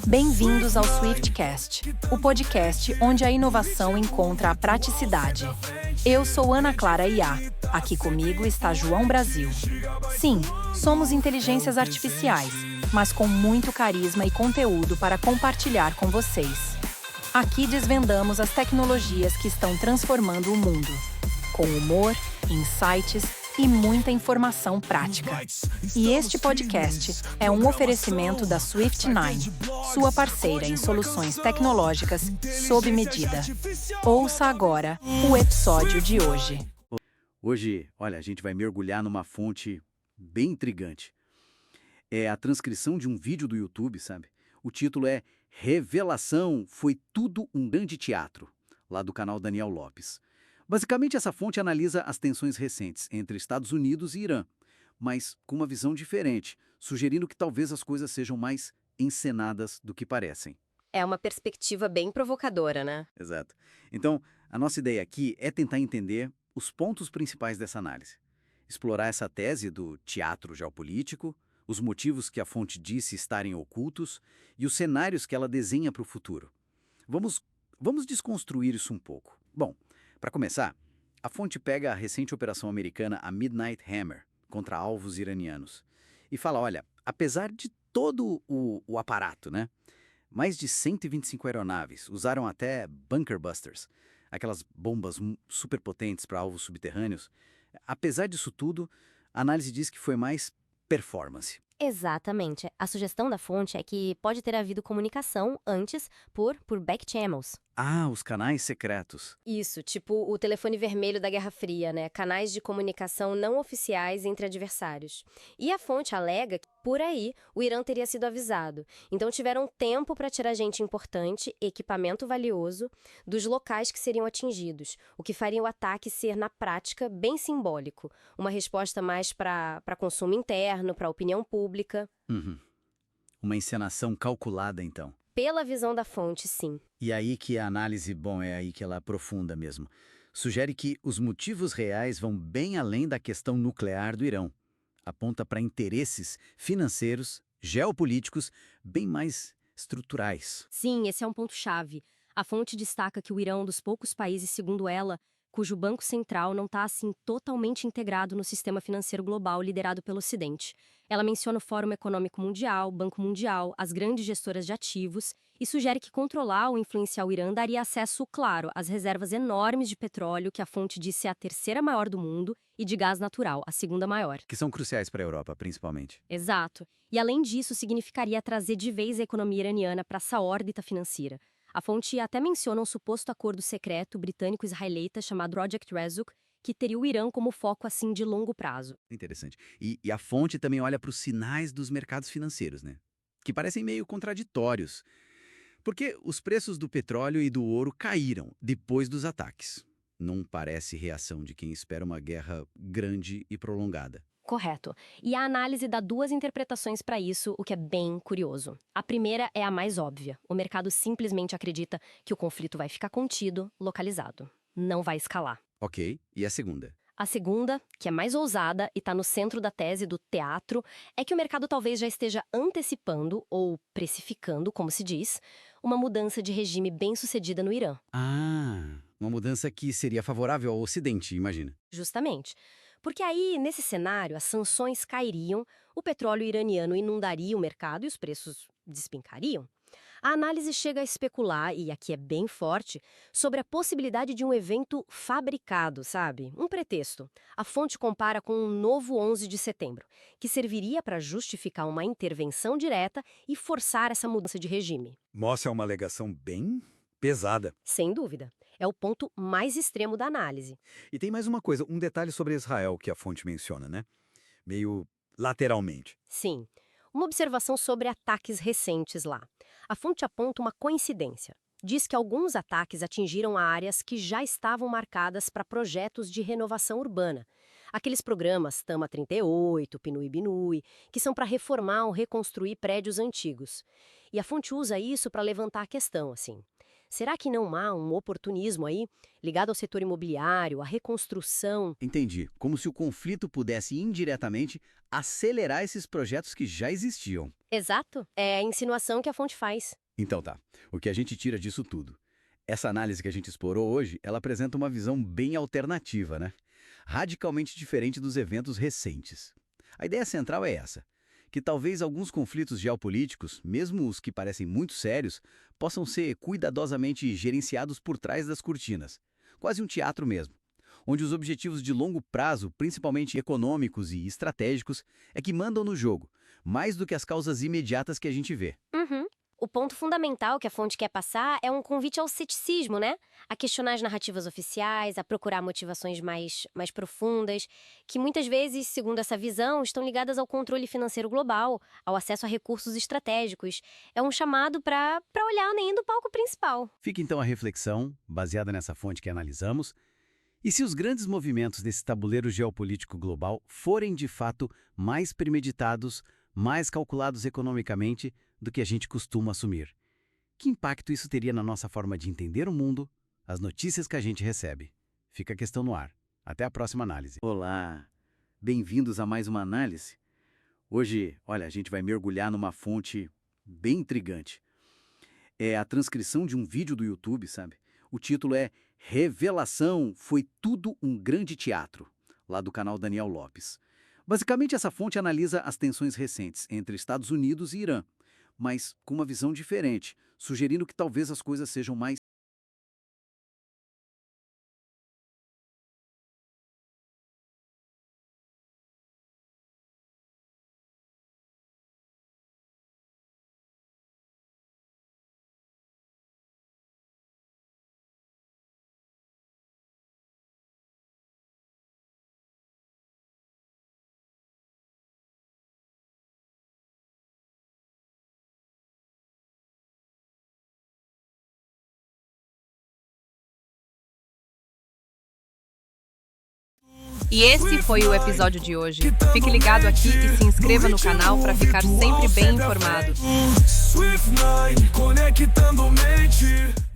Bem-vindos ao Swiftcast, o podcast onde a inovação encontra a praticidade. Eu sou Ana Clara Iá. Aqui comigo está João Brasil. Sim, somos inteligências artificiais, mas com muito carisma e conteúdo para compartilhar com vocês. Aqui desvendamos as tecnologias que estão transformando o mundo, com humor, insights e muita informação prática. E este podcast é um oferecimento da Swift9, sua parceira em soluções tecnológicas sob medida. Ouça agora o episódio de hoje. Hoje, olha, a gente vai mergulhar numa fonte bem intrigante. É a transcrição de um vídeo do YouTube, sabe? O título é Revelação, foi tudo um grande teatro, lá do canal Daniel Lopes. Basicamente, essa fonte analisa as tensões recentes entre Estados Unidos e Irã, mas com uma visão diferente, sugerindo que talvez as coisas sejam mais encenadas do que parecem. É uma perspectiva bem provocadora, né? Exato. Então, a nossa ideia aqui é tentar entender os pontos principais dessa análise. Explorar essa tese do teatro geopolítico, os motivos que a fonte disse estarem ocultos e os cenários que ela desenha para o futuro. Vamos desconstruir isso um pouco. Bom, para começar, a fonte pega a recente operação americana a Midnight Hammer contra alvos iranianos e fala, olha, apesar de todo o aparato, né? Mais de 125 aeronaves usaram até bunker busters, aquelas bombas superpotentes para alvos subterrâneos. Apesar disso tudo, a análise diz que foi mais performance. Exatamente. A sugestão da fonte é que pode ter havido comunicação antes por back channels. Ah, os canais secretos. Isso, tipo o telefone vermelho da Guerra Fria, né? Canais de comunicação não oficiais entre adversários. E a fonte alega que, por aí, o Irã teria sido avisado. Então tiveram tempo para tirar gente importante, equipamento valioso, dos locais que seriam atingidos, o que faria o ataque ser, na prática, bem simbólico. Uma resposta mais para consumo interno, para opinião pública. Uhum. Uma encenação calculada, então. Pela visão da fonte, sim. E aí que a análise, bom, é aí que ela aprofunda mesmo. Sugere que os motivos reais vão bem além da questão nuclear do Irã. Aponta para interesses financeiros, geopolíticos, bem mais estruturais. Sim, esse é um ponto-chave. A fonte destaca que o Irã é um dos poucos países, segundo ela, cujo banco central não está, assim, totalmente integrado no sistema financeiro global liderado pelo Ocidente. Ela menciona o Fórum Econômico Mundial, Banco Mundial, as grandes gestoras de ativos e sugere que controlar ou influenciar o Irã daria acesso, claro, às reservas enormes de petróleo, que a fonte disse é a terceira maior do mundo, e de gás natural, a segunda maior. Que são cruciais para a Europa, principalmente. Exato. E além disso, significaria trazer de vez a economia iraniana para essa órbita financeira. A fonte até menciona um suposto acordo secreto britânico-israelita chamado Project Razuk, que teria o Irã como foco assim de longo prazo. Interessante. E a fonte também olha para os sinais dos mercados financeiros, né? Que parecem meio contraditórios. Porque os preços do petróleo e do ouro caíram depois dos ataques. Não parece reação de quem espera uma guerra grande e prolongada. Correto. E a análise dá duas interpretações para isso, o que é bem curioso. A primeira é a mais óbvia. O mercado simplesmente acredita que o conflito vai ficar contido, localizado. Não vai escalar. Ok, e a segunda? A segunda, que é mais ousada e está no centro da tese do teatro, é que o mercado talvez já esteja antecipando, ou precificando, como se diz, uma mudança de regime bem-sucedida no Irã. Ah, uma mudança que seria favorável ao Ocidente, imagina. Justamente. Porque aí, nesse cenário, as sanções cairiam, o petróleo iraniano inundaria o mercado e os preços despencariam. A análise chega a especular, e aqui é bem forte, sobre a possibilidade de um evento fabricado, sabe? Um pretexto. A fonte compara com um novo 11 de setembro, que serviria para justificar uma intervenção direta e forçar essa mudança de regime. Mostra uma alegação bem pesada. Sem dúvida. É o ponto mais extremo da análise. E tem mais uma coisa, um detalhe sobre Israel que a fonte menciona, né? Meio lateralmente. Sim. Uma observação sobre ataques recentes lá. A fonte aponta uma coincidência. Diz que alguns ataques atingiram áreas que já estavam marcadas para projetos de renovação urbana. Aqueles programas Tama 38, Pinui Binui, que são para reformar ou reconstruir prédios antigos. E a fonte usa isso para levantar a questão, assim. Será que não há um oportunismo aí, ligado ao setor imobiliário, à reconstrução? Entendi. Como se o conflito pudesse indiretamente acelerar esses projetos que já existiam. Exato. É a insinuação que a fonte faz. Então tá, o que a gente tira disso tudo? Essa análise que a gente explorou hoje, ela apresenta uma visão bem alternativa, né? Radicalmente diferente dos eventos recentes. A ideia central é essa, que talvez alguns conflitos geopolíticos, mesmo os que parecem muito sérios, possam ser cuidadosamente gerenciados por trás das cortinas. Quase um teatro mesmo, onde os objetivos de longo prazo, principalmente econômicos e estratégicos, é que mandam no jogo, mais do que as causas imediatas que a gente vê. Uhum. O ponto fundamental que a fonte quer passar é um convite ao ceticismo, né? A questionar as narrativas oficiais, a procurar motivações mais profundas, que muitas vezes, segundo essa visão, estão ligadas ao controle financeiro global, ao acesso a recursos estratégicos. É um chamado para olhar além do palco principal. Fica então a reflexão, baseada nessa fonte que analisamos, e se os grandes movimentos desse tabuleiro geopolítico global forem de fato mais premeditados, mais calculados economicamente do que a gente costuma assumir? Que impacto isso teria na nossa forma de entender o mundo, as notícias que a gente recebe? Fica a questão no ar. Até a próxima análise. Olá, bem-vindos a mais uma análise. Hoje, olha, a gente vai mergulhar numa fonte bem intrigante. É a transcrição de um vídeo do YouTube, sabe? O título é Revelação, foi tudo um grande teatro, lá do canal Daniel Lopes. Basicamente, essa fonte analisa as tensões recentes entre Estados Unidos e Irã, mas com uma visão diferente, sugerindo que talvez as coisas sejam mais E esse foi o episódio de hoje. Fique ligado aqui e se inscreva no canal para ficar sempre bem informado. Swift Nine, conectando mente.